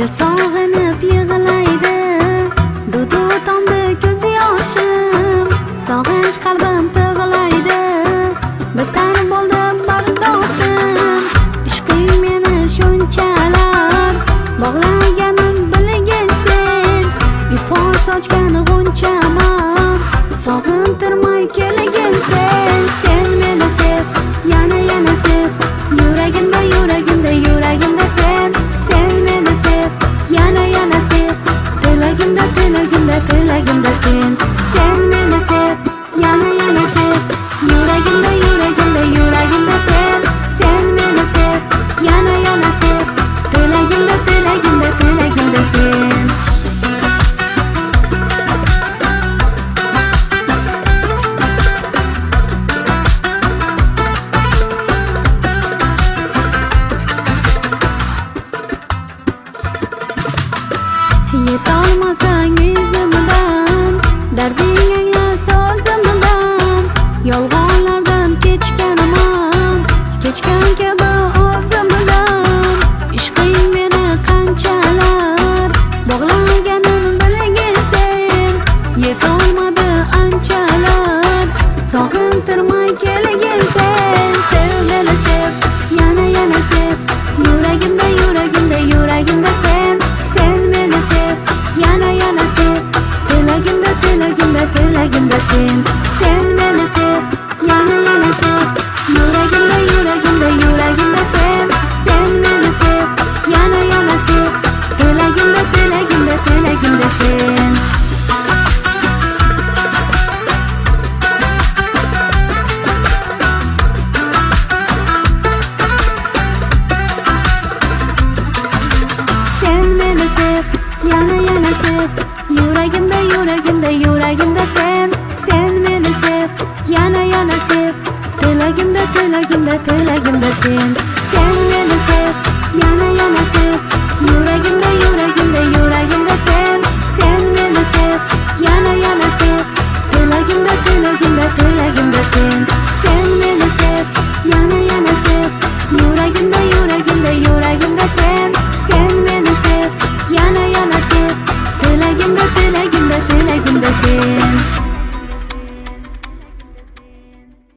sog'inib yig'laydi dudu tomdi ko'z yoshim sog'inch qalbim tig'laydi bitar bo'ldi bardoshim ishqing meni shunchalar bog'laganim bilgin sen ifon sochgan g'unchaman sog'intirmay kelgin sen meni sev yana sev yuragimda yuragimda sen meni sev yana sev tilagimda sen meni sev yana sev yuragimda sen meni sev yana sev tilagimda sen yetolmasang yuzimdan darding angla so'zimdan yolg'onlardan kechgan kabi o'zimdan ishqing meni qanchalar bog'laganim bilgin sen yetolmadi anchalar sog'intirmay kelgin sen meni sev yana sev yuragimda sen meni sev yana sev tilagimda sen meni sev yana sev yuragimda sen meni sev yana sev tilagimda sen meni sev yana sev yuragimda sen meni sev yana sev tilagimda sen meni sev yana sev yuragimda sen meni sev yana sev tilagimda sen meni sev yana sev yuragimda sen meni sev yana sev